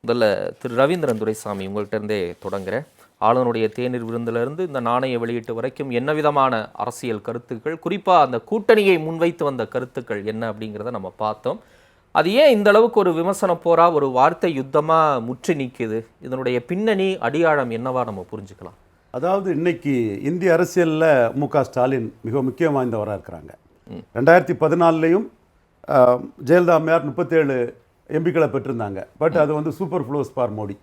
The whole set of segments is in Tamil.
முதல்ல திரு ரவீந்திரன் துரைசாமி உங்கள்கிட்ட இருந்தே தொடங்குறேன். ஆளுநருடைய தேநீர் விருந்திலிருந்து இந்த நாணய வெளியீட்டு வரைக்கும் என்ன விதமான அரசியல் கருத்துக்கள், குறிப்பாக அந்த கூட்டணியை முன்வைத்து வந்த கருத்துக்கள் என்ன அப்படிங்கிறத நம்ம பார்த்தோம். அது ஏன் இந்த அளவுக்கு ஒரு விமர்சன போரா, ஒரு வார்த்தை யுத்தமாக முற்றி நிற்குது? இதனுடைய பின்னணி அடியாழம் என்னவா நம்ம புரிஞ்சுக்கலாம்? அதாவது இன்னைக்கு இந்திய அரசியலில் மு.க. ஸ்டாலின் மிக முக்கியம் வாய்ந்தவராக இருக்கிறாங்க. 2014லையும் ஜெயலலிதா அம்மையார் 37 எம்பிக்களை பெற்றிருந்தாங்க. பட் அது வந்து சூப்பர் ஃப்ளோஸ் ஃபார் மோடி.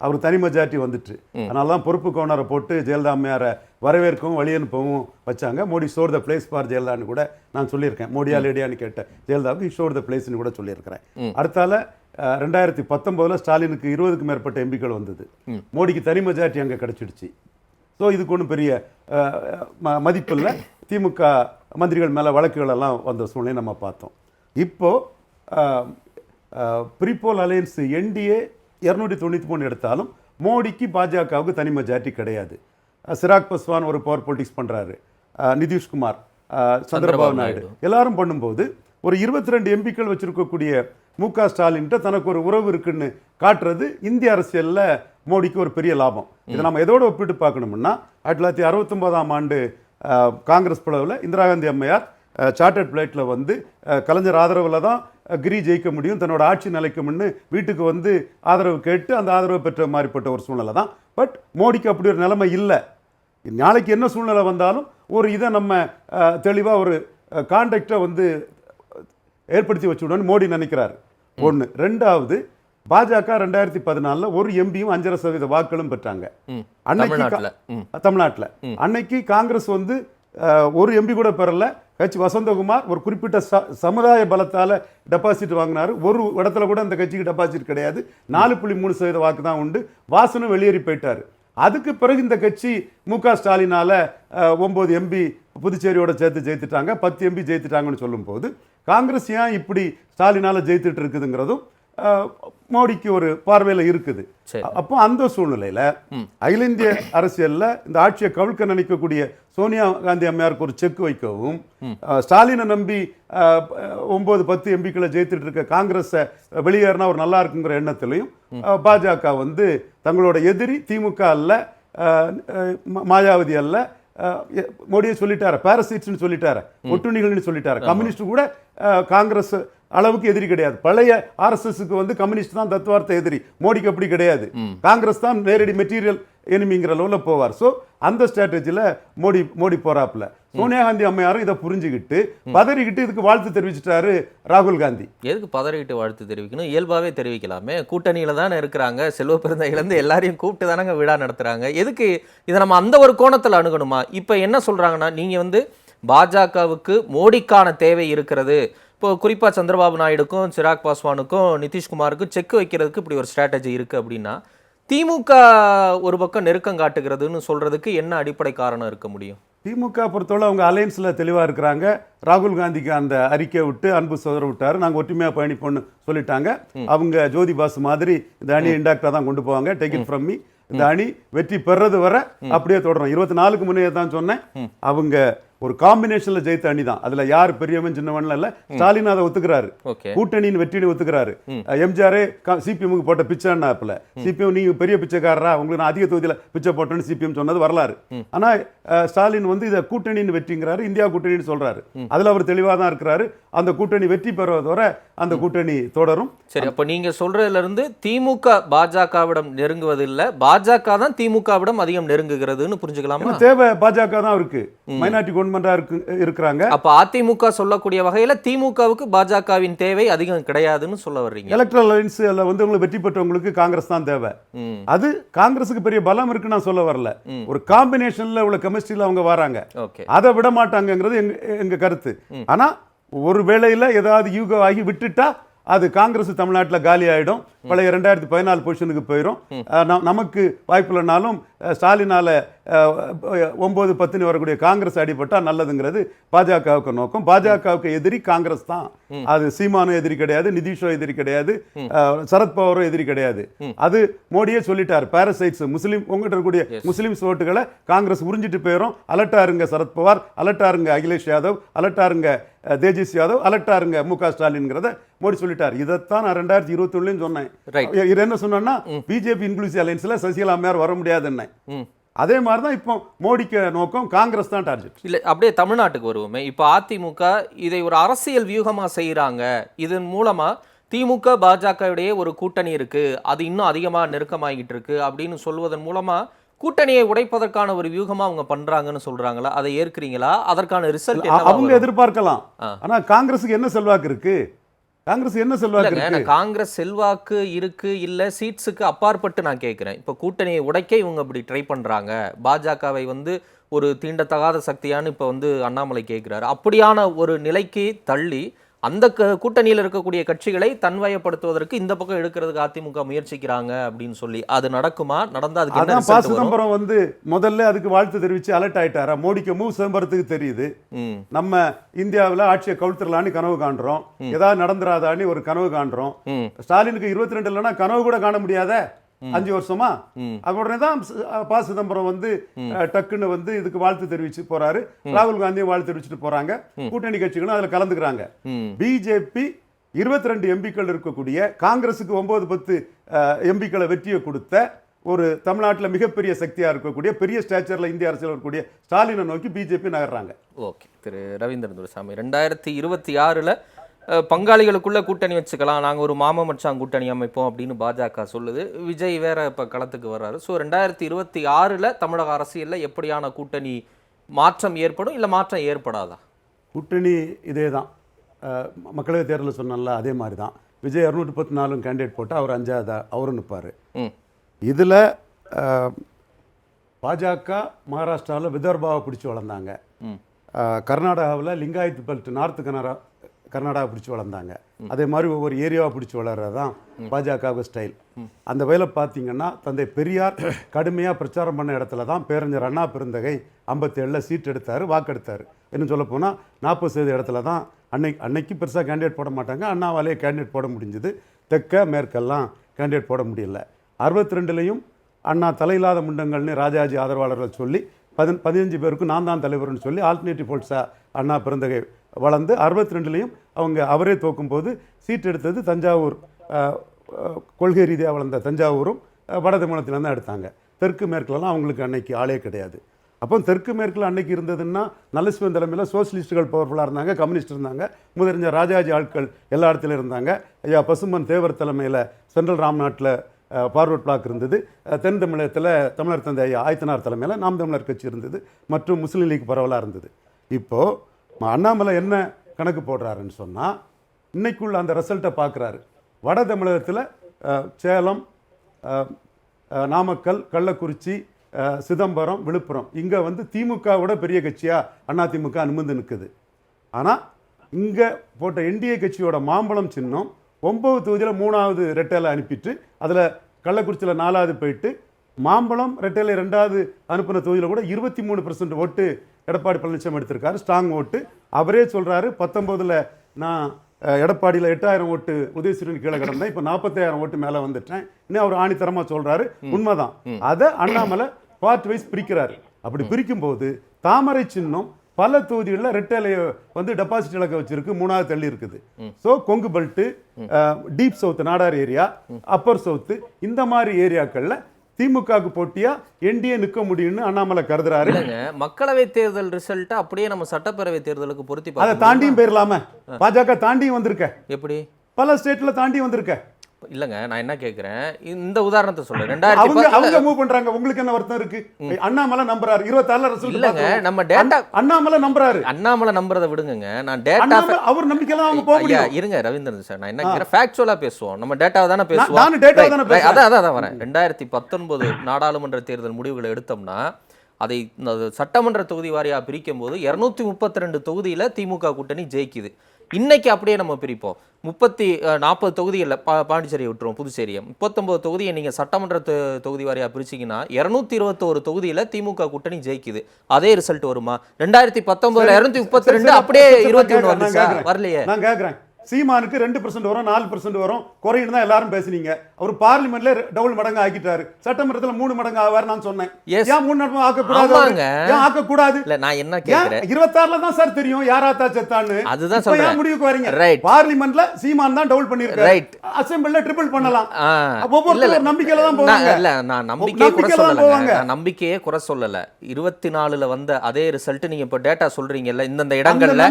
அவர் தனி மெஜாரிட்டி வந்துட்டு, அதனால தான் பொறுப்பு கவுனரை போட்டு ஜெயலலிதா அம்மையாரை வரவேற்கவும் வழி அனுப்பவும் வச்சாங்க. Modi shore the place for ஜெயலலிதான்னு கூட நான் சொல்லியிருக்கேன். மோடியா லேடியான்னு கேட்ட ஜெயலலிதாவுக்கு ஷோர் த பிளேஸ்ன்னு கூட சொல்லியிருக்கிறேன். அடுத்தால 2019 ஸ்டாலினுக்கு 20க்கும் மேற்பட்ட எம்பிக்கள் வந்தது. மோடிக்கு தனி மெஜாரிட்டி அங்கே கிடைச்சிடுச்சு. ஸோ இதுக்கு ஒன்றும் பெரிய மதிப்பில்லை. திமுக மந்திரிகள் மேலே வழக்குகள் எல்லாம் வந்த சூழ்நிலை நம்ம பார்த்தோம். இப்போது ப்ரீபோல் அலையன்ஸ் என்டிஏ 293 எடுத்தாலும் மோடிக்கு பாஜகவுக்கு தனி மெஜாரிட்டி கிடையாது. சிராக் பஸ்வான் ஒரு பவர் பொலிட்டிக்ஸ் பண்ணுறாரு, நிதிஷ்குமார், சந்திரபாபு நாயுடு எல்லாரும் பண்ணும்போது ஒரு 22 எம்பிக்கள் வச்சிருக்கக்கூடிய மு.க. ஸ்டாலின்கிட்ட தனக்கு ஒரு உறவு இருக்குன்னு காட்டுறது இந்திய அரசியலில் மோடிக்கு ஒரு பெரிய லாபம். இதை நம்ம எதோடு ஒப்பிட்டு பார்க்கணும்னா 1969ஆம் ஆண்டு காங்கிரஸ் பிளவில் இந்திரா காந்தி அம்மையார் சார்ட்டர்ட் பிளைட்டில் வந்து கலைஞர் ஆதரவில் தான் கிரி ஜெயிக்க முடியும், தன்னோட ஆட்சி நிலைக்கும்னு வீட்டுக்கு வந்து ஆதரவு கேட்டு அந்த ஆதரவு பெற்ற மாதிரிப்பட்ட ஒரு சூழ்நிலை தான். பட் மோடிக்கு அப்படி ஒரு நிலைமை இல்லை. நாளைக்கு என்ன சூழ்நிலை வந்தாலும் ஒரு இதை நம்ம தெளிவாக ஒரு கான்டாக்டை வந்து ஏற்படுத்தி வச்சுடணும்னு மோடி நினைக்கிறார். ஒன்று. ரெண்டாவது, பாஜக 2014 ஒரு எம்பியும் 5.5% வாக்குகளும் பெற்றாங்க தமிழ்நாட்டில். அன்னைக்கு காங்கிரஸ் வந்து ஒரு எம்பி கூட பெறல. வசந்தகுமார் ஒரு குறிப்பிட்ட சமுதாய பலத்தால் டெபாசிட் வாங்கினார். ஒரு இடத்துல கூட அந்த கட்சிக்கு டெபாசிட் கிடையாது. 4.3% வாக்கு தான் உண்டு. வாசனும் வெளியேறி போயிட்டார். அதுக்கு பிறகு இந்த கட்சி மு.க. ஸ்டாலினால 9 எம்பி புதுச்சேரியோட சேர்த்து ஜெயித்துட்டாங்க, 10 எம்பி ஜெயித்துட்டாங்கன்னு சொல்லும்போது காங்கிரஸ் ஏன் இப்படி ஸ்டாலினால ஜெயித்துட்டு இருக்குதுங்கிறதும் மோடிக்கு ஒரு பார்வையில் இருக்குது. அப்போ அந்த சூழ்நிலையில் அகில இந்திய அரசியலில் இந்த ஆட்சியை கவிழ்க்க நினைக்கக்கூடிய சோனியா காந்தி அம்மையாருக்கு ஒரு செக் வைக்கவும், ஸ்டாலினை நம்பி 9-10 எம்பிக்களை ஜெயித்துட்டு இருக்க காங்கிரஸை வெளியேறினா ஒரு நல்லா இருக்குங்கிற எண்ணத்திலையும் பாஜக வந்து தங்களோட எதிரி திமுக அல்ல, மாயாவதி அல்ல, மோடியை சொல்லிட்டாரு, பாரசைட்ஸ்னு சொல்லிட்டாரு, ஒட்டுணிகள்னு சொல்லிட்டாரு. கம்யூனிஸ்ட் கூட காங்கிரஸ் அளவுக்கு எதிரி கிடையாது. பழைய ஆர்எஸ்எஸ்க்கு வந்து கம்யூனிஸ்ட் தான் தத்துவார்த்த எதிரி, மோடிக்கு அப்படி கிடையாது. காங்கிரஸ் தான் நேரடி மெட்டீரியல் எனிமிங்கிற லெவலில் போவார். ஸோ அந்த ஸ்ட்ராட்டஜியில் மோடி போறாப்புல. சோனியா காந்தி அம்மையாரும் இதை புரிஞ்சுக்கிட்டு பதறிக்கிட்டு இதுக்கு வாழ்த்து தெரிவிச்சிட்டாரு ராகுல் காந்தி. எதுக்கு பதறிக்கிட்டு வாழ்த்து தெரிவிக்கணும்? இயல்பாகவே தெரிவிக்கலாமே. கூட்டணியில தானே இருக்கிறாங்க, செல்வ பெருந்தையிலேருந்து எல்லாரையும் கூப்பிட்டு தானங்க விழா நடத்துறாங்க. எதுக்கு இதை நம்ம அந்த ஒரு கோணத்தில் அணுகணுமா? இப்போ என்ன சொல்றாங்கன்னா, நீங்கள் வந்து பாஜகவுக்கு மோடிக்கான தேவை இருக்கிறது, இப்போ குறிப்பாக சந்திரபாபு நாயுடுக்கும் சிராக் பாஸ்வானுக்கும் நிதிஷ்குமாருக்கும் செக் வைக்கிறதுக்கு இப்படி ஒரு ஸ்ட்ராட்டஜி இருக்குது அப்படின்னா, திமுக ஒரு பக்கம் நெருக்கம் காட்டுகிறதுன்னு சொல்கிறதுக்கு என்ன அடிப்படை காரணம் இருக்க முடியும்? திமுக பொறுத்தவரை அவங்க அலையன்ஸில் தெளிவாக இருக்கிறாங்க. ராகுல் காந்திக்கு அந்த அறிக்கை விட்டு அன்பு சோதர விட்டார், நாங்கள் ஒற்றுமையாக பயணிப்போன்னு சொல்லிட்டாங்க. அவங்க ஜோதி பாசு மாதிரி இந்த அணியை இன்டாக்டாக தான் கொண்டு போவாங்க. Take it from me. இந்த அணி வெற்றி பெறது வர அப்படியே தொடரும். 24க்கு முன்னே தான் சொன்னேன், அவங்க ஒரு காம்பினேஷன்ல ஜெயித்த அணி தான். அதுல யார் பெரியவன் சின்னவன் இல்ல. ஸ்டாலின் அதை ஒத்துக்கிறாரு, கூட்டணியின் வெற்றியை ஒத்துக்கிறாரு. எம்ஜிஆரே சிபிஎம்க்கு போட்ட பிச்சைன்னாப்புல, சிபிஎம் நீங்க பெரிய பிச்சைக்காரரா, உங்களுக்கு நான் அதிக தொகுதியில பிச்சை போட்டேன்னு சிபிஎம் சொன்னது வரலாறு. ஆனா ஸ்டாலின் வந்து இதை கூட்டணியின் வெற்றிங்கிறாரு, இந்தியா கூட்டணின்னு சொல்றாரு. அதுல அவர் தெளிவா தான் இருக்கிறாரு. அந்த கூட்டணி வெற்றி பெறுவதோட அந்த கூட்டணி தொடரும். சரி, அப்ப நீங்க சொல்றதுல இருந்து திமுக பாஜகவிடம் நெருங்குவதில்லை, பாஜக தான் திமுகவிடம் அதிகம் நெருங்குகிறதுன்னு புரிஞ்சுக்கலாமா? தேவை பாஜக தான் இருக்கு, மைனாரிட்டி கவர்மெண்டா இருக்கிறாங்க. அப்ப அதிமுக சொல்லக்கூடிய வகையில திமுகவுக்கு பாஜகவின் தேவை அதிகம் கிடையாதுன்னு சொல்ல வர்றீங்க. எலக்ட்ரல் அலையன்ஸ் வந்து உங்களுக்கு வெற்றி பெற்றவங்களுக்கு காங்கிரஸ் தான் தேவை. அது காங்கிரஸுக்கு பெரிய பலம் இருக்கு நான் சொல்ல வரல. ஒரு காம்பினேஷன்ல உள்ள கெமிஸ்ட்ரியில அவங்க வராங்க, அதை விட மாட்டாங்கிறது எங்க கருத்து. ஆனா ஒரு வேளையில ஏதாவது யூகம் ஆகி விட்டுட்டா அது காங்கிரஸ் தமிழ்நாட்டில் காலி ஆகிடும், பழைய 2014 பொசிஷனுக்கு போயிடும். நமக்கு வாய்ப்பு இல்லைனாலும் ஸ்டாலினால 9, 10 வரக்கூடிய காங்கிரஸ் அடிபட்டா நல்லதுங்கிறது பாஜகவுக்கு நோக்கம். பாஜகவுக்கு எதிரி காங்கிரஸ் தான். அது சீமானும் எதிரி கிடையாது, நிதிஷோ எதிரி கிடையாது, சரத்பவாரும் எதிரி கிடையாது. அது மோடியே சொல்லிட்டார். பாரசைட்ஸ் முஸ்லீம் உங்ககிட்ட இருக்கக்கூடிய முஸ்லிம்ஸ் ஓட்டுகளை காங்கிரஸ் உறிஞ்சிட்டு போயிடும். அலர்ட்டா இருங்க சரத்பவார், அலர்ட்டா இருங்க அகிலேஷ் யாதவ், அலர்ட்டா இருங்க தேஜஸ்வி யாதவ், அலர்ட்டா இருங்க மு.க. ஸ்டாலின்ங்கிறத மோடி சொல்லிட்டார். இதைத்தான் நான் 2021 சொன்னேன். இது என்ன சொன்னா பிஜேபி இன்க்ளூசிவ் அலையன்ஸ்ல சசிகலா அம்மையார் வர முடியாதுன்னு. அதே மாதிரி தான் இப்போ மோடிக்கு நோக்கம், காங்கிரஸ் தான் டார்கெட். இல்லை, அப்படியே தமிழ்நாட்டுக்கு வருவோமே. இப்போ அதிமுக இதை ஒரு அரசியல் வியூகமா செய்யறாங்க. இதன் மூலமா திமுக பாஜகவுடைய ஒரு கூட்டணி இருக்கு, அது இன்னும் அதிகமா நெருக்கமாகிட்டு இருக்கு அப்படின்னு சொல்வதன் மூலமா கூட்டணியை உடைப்பதற்கான ஒரு வியூகமா அவங்க பண்றாங்கன்னு சொல்றாங்களா? அதை ஏற்கிறீங்களா? அதற்கான ரிசல்ட் அவங்க எதிர்பார்க்கலாம். ஆனா காங்கிரஸுக்கு என்ன செல்வாக்கு இருக்கு? காங்கிரஸ் என்ன செல்வாக்கு இருக்கு? காங்கிரஸ் செல்வாக்கு இருக்கு இல்ல சீட்ஸுக்கு அப்பாற்பட்டு நான் கேட்கிறேன். இப்ப கூட்டணியை உடைக்க இவங்க இப்படி ட்ரை பண்றாங்க, பாஜகவை வந்து ஒரு தீண்டத்தகாத சக்தியான்னு இப்ப வந்து அண்ணாமலை கேட்கிறாரு. அப்படியான ஒரு நிலைக்கு தள்ளி அந்த கூட்டணியில் இருக்கக்கூடிய கட்சிகளை தன்வயப்படுத்துவதற்கு இந்த பக்கம் எடுக்கிறதுக்கு அதிமுக முயற்சிக்கிறாங்க அப்படின்னு சொல்லி அது நடக்குமா? நடந்தா அதுக்கு என்ன ரிசல்ட் வரும்? சிதம்பரம் வந்து முதல்ல அதுக்கு வாழ்த்து தெரிவிச்சு அலர்ட் ஆயிட்டாரா? மோடிக்கு சிதம்பரத்துக்கு தெரியுது நம்ம இந்தியாவில் ஆட்சியை கவுழ்த்திரலான்னு கனவு காண்றோம், ஏதாவது நடந்துராதான்னு ஒரு கனவு காண்றோம். ஸ்டாலினுக்கு 22 இல்லைன்னா கனவு கூட காண முடியாத 5 வருஷமா. உடனே தான் சிதம்பரம் வந்து டக்குன்னு வந்து இதுக்கு வாழ்த்து தெரிவிச்சு போறாரு. ராகுல் காந்தியும் வாழ்த்து தெரிவிச்சுட்டு போறாங்க. கூட்டணி கட்சிகளும் அதுல கலந்துக்கிறாங்க. பிஜேபி 22 எம்பிக்கள் இருக்கக்கூடிய காங்கிரஸுக்கு 9, 10 எம்பிக்களை வெற்றியை கொடுத்த ஒரு தமிழ்நாட்டில் மிகப்பெரிய சக்தியா இருக்கக்கூடிய பெரிய ஸ்டேச்சர்ல இந்திய அரசியல் இருக்கக்கூடிய ஸ்டாலினை நோக்கி பிஜேபி நகர்றாங்க. ஓகே, திரு ரவீந்திரன் துரைசாமி, 2026ல பங்காளிகளுக்குள்ள கூட்டணி வச்சுக்கலாம், நாங்கள் ஒரு மாம மச்சான் கூட்டணி அமைப்போம் அப்படின்னு பாஜக சொல்லுது. விஜய் வேற இப்போ களத்துக்கு வர்றாரு. ஸோ 2026ல் தமிழக அரசியலில் எப்படியான கூட்டணி மாற்றம் ஏற்படும், இல்லை மாற்றம் ஏற்படாதா? கூட்டணி இதே தான். மக்களவை தேர்தலில் சொன்னால அதே மாதிரி தான். விஜய் 214 கேண்டிடேட் போட்டால் அவர் 5ஆவது அவரும் நிற்பார். இதில் பாஜக மகாராஷ்டிராவில் விதர்பாவை பிடிச்சி வளர்ந்தாங்க. கர்நாடகாவில் லிங்காயத் பெல்ட் நார்த் கர்நாடகா பிடிச்சி வளர்ந்தாங்க. அதே மாதிரி ஒவ்வொரு ஏரியாவை பிடிச்சி வளர்றது தான் பாஜக ஸ்டைல். அந்த வகையில் பார்த்தீங்கன்னா தந்தை பெரியார் கடுமையாக பிரச்சாரம் பண்ண இடத்துல தான் பேரறிஞர் அண்ணா பெருந்தகை 57 சீட் எடுத்தார், வாக்கெடுத்தார். இன்னும் சொல்ல போனால் 40% இடத்துல தான் அன்னைக்கு பெருசாக கேண்டிடேட் போட மாட்டாங்க, அண்ணாவாலே கேண்டிடேட் போட முடிஞ்சுது. தெற்க மேற்கெல்லாம் கேண்டிடேட் போட முடியல. 62லையும் அண்ணா தலையில்லாத முண்டங்கள்னு ராஜாஜி ஆதரவாளர்கள் சொல்லி 15 பேருக்கு நான் தான் தலைவர்னு சொல்லி ஆல்டர்னேட்டிவ் போல்ஸா அண்ணா பெருந்தகை வளர்ந்து 62லையும் அவரே தோக்கும்போது சீட் எடுத்தது தஞ்சாவூர். கொள்கை ரீதியாக வளர்ந்த தஞ்சாவூரும் வட தமிழகத்தில் தான் எடுத்தாங்க. தெற்கு மேற்குலலாம் அவங்களுக்கு அன்னைக்கு ஆளே கிடையாது. அப்போ தெற்கு மேற்கில் அன்னைக்கு இருந்ததுன்னா நல்லசிவன் தலைமையில் சோசியலிஸ்டுகள் பவர்ஃபுல்லாக இருந்தாங்க, கம்யூனிஸ்ட் இருந்தாங்க, முதறிஞர் ராஜாஜி ஆட்கள் எல்லா இடத்துலையும் இருந்தாங்க. ஐயா பசும்பன் தேவர் தலைமையில் சென்ட்ரல் ராம்நாட்டில் ஃபார்வர்ட் பிளாக் இருந்தது. தென் தமிழகத்தில் தமிழர் தந்தை ஐயா ஆயத்தனார் தலைமையில் நாம் தமிழர் கட்சி இருந்தது மற்றும் முஸ்லீம் லீக் பரவலாக இருந்தது. இப்போது அண்ணாமலை என்ன கணக்கு போடுறாருன்னு சொன்னால் இன்னைக்குள்ள அந்த ரிசல்ட்டை பார்க்குறாரு. வட தமிழகத்தில் சேலம், நாமக்கல், கள்ளக்குறிச்சி, சிதம்பரம், விழுப்புரம் இங்கே வந்து திமுகவோட பெரிய கட்சியாக அதிமுக நிமிர்ந்து நிற்குது. ஆனால் இங்கே போட்ட என்டிஏ கட்சியோட மாம்பழம் சின்னம் 9 தொகுதியில் 3வது ரெட்டையில் அனுப்பிட்டு அதில் கள்ளக்குறிச்சியில் 4வது போயிட்டு மாம்பழம் ரெட்டையில் 2வது அனுப்பின தொகுதியில் கூட 23% ஓட்டு எடப்பாடி பழனிசாமி எடுத்திருக்காரு, ஸ்ட்ராங் ஓட்டு. அவரே சொல்கிறாரு 19ல் நான் எடப்பாடியில் 8000 ஓட்டு உதயசூரியன் கீழே கிடந்தேன், இப்போ 45000 ஓட்டு மேலே வந்துட்டேன். இன்னும் அவர் ஆணித்தரமாக சொல்கிறாரு. உண்மைதான். அதை அண்ணாமலை பார்ட் வைஸ் பிரிக்கிறாரு. அப்படி பிரிக்கும்போது தாமரை சின்னம் பல தொகுதிகளில் ரெட்டைலையை வந்து டெபாசிட் இலக்க வச்சிருக்கு, 3வது தள்ளி இருக்குது. So Kongu belt, deep south Nadar area, upper south இந்த மாதிரி ஏரியாக்களில் திமுகவுக்கு போட்டியா என்டிஏ நிற்க முடியும்னு அண்ணாமலை கருதுறாரு. மக்களவை தேர்தல் ரிசல்ட் அப்படியே நம்ம சட்டப்பேரவை தேர்தலுக்கு பொருத்தி அதை தாண்டியும் போயிடலாம? பாஜக தாண்டியும் வந்திருக்க, எப்படி பல ஸ்டேட்ல தாண்டி வந்திருக்க. இல்லங்க, நான் என்ன கேக்குறேன், இந்த உதாரணத்தை சொல்றேன். அவங்க மூவ் பண்றாங்க, உங்களுக்கு என்ன வருத்தம் இருக்கு? அண்ணாமலை நம்புறாரு 26 ரிசல்ட் இல்லங்க, நம்ம டேட்டா அண்ணாமலை நம்புறாரு. அண்ணாமலை நம்பறத விடுங்க, நான் டேட்டா அவர் நம்பிக்கையில அவங்க போக முடியும். இருங்க ரவீந்திரன் சார், நான் என்ன கேக்குறேன், ஃபேக்சுவலா பேசுவோம், நம்ம டேட்டாவை தானே பேசுவோம். நான் டேட்டாவை தானே பேசுறேன். அதான் வரேன். 2019 நாடாளுமன்ற தேர்தல் முடிவுகளை எடுத்தோம்னா அதை சட்டமன்ற தொகுதி வாரியா பிரிக்கும் போது 232 தொகுதியில திமுக கூட்டணி ஜெயிக்குது. இன்னைக்கு அப்படியே நம்ம பிரிப்போம். 40 தொகுதியில் பாண்டிச்சேரியை விட்டுருவோம், புதுச்சேரியை 39 தொகுதியை நீங்க சட்டமன்ற தொகுதி வாரியா பிரிச்சீங்கன்னா 221 தொகுதியில திமுக கூட்டணி ஜெயிக்குது. அதே ரிசல்ட் வருமா? 2019 232 அப்படியே 21 வந்துச்சா? வரலையே. நான் கேக்குறேன், சீமானுக்கு 2% வரும், 4% வரும், குறையும் தான் எல்லாரும் பேசுனீங்க. அவர் பார்லிமெண்ட்ல டபுள் மடங்கு ஆக்கிட்டாரு, சட்டமன்றத்துல 3 மடங்கு ஆவார் நான் சொன்னேன். ஏன் 3 மடங்கு ஆக்க கூடாது? ஏன் ஆக்க கூடாது? இல்ல நான் என்ன கேக்குறேன், 26ல தான் சார் தெரியும் யாராத்தா செத்தான்னு. அதுதான் சொல்றேன். சொல்றேன். முடிவுக்கு வரீங்க. ரைட். பார்லிமெண்ட்ல சீமான் தான் டபுள் பண்ணிருக்காரு. ரைட். அசெம்பிளில ட்ரிபிள் பண்ணலாம். இல்ல நம்பிக்கையில தான் போவாங்க. இல்ல நான் நம்பிக்கையே குறை சொல்லல. நான் நம்பிக்கையே குறை சொல்லல. 24ல வந்த அதே ரிசல்ட் நீங்க இப்ப டேட்டா சொல்றீங்கல்ல இந்த இடங்கள்ல,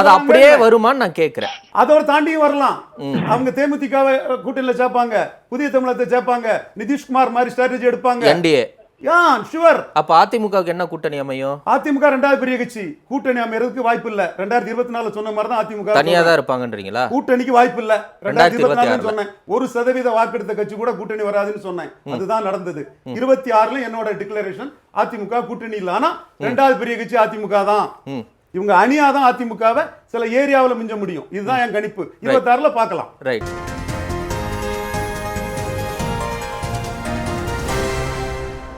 அது அப்படியே வருமான்னு நான் கேக்குறேன். அதோட தாண்டியும் வரலாம். அவங்க தேமுதிகவை கூட்டணியில சேர்ப்பாங்க, புதிய தமிழகத்தை சேர்ப்பாங்க, நிதிஷ்குமார் மாதிரி ஸ்ட்ராட்டஜி எடுப்பாங்க. NDA sure. அப்ப அதிமுகவுக்கு என்ன கூட்டணி அமையும்? அதிமுக 2வது பெரிய கட்சி, கூட்டணி அமையறதுக்கு வாய்ப்பு இல்ல. 2024 சொன்ன மாதிரி தான் அதிமுக தனியா தான் இருப்பாங்கன்றீங்களா? கூட்டணிக்கு வாய்ப்பு இல்ல. 2024 சொன்னேன், 1% வாக்கெடுத்த கட்சி கூட கூட்டணி வராதுன்னு சொன்னேன். அதுதான் நடந்தது. 26ல என்னோட டிக்ளரேஷன், அதிமுக கூட்டணி இல்ல. ஆனா 2வது பெரிய கட்சி அதிமுக தான். இவங்க அணியாதான் அதிமுகவை சில ஏரியாவில் மிஞ்ச முடியும். இதுதான் என் கணிப்பு. 26ல பார்க்கலாம். ரைட்.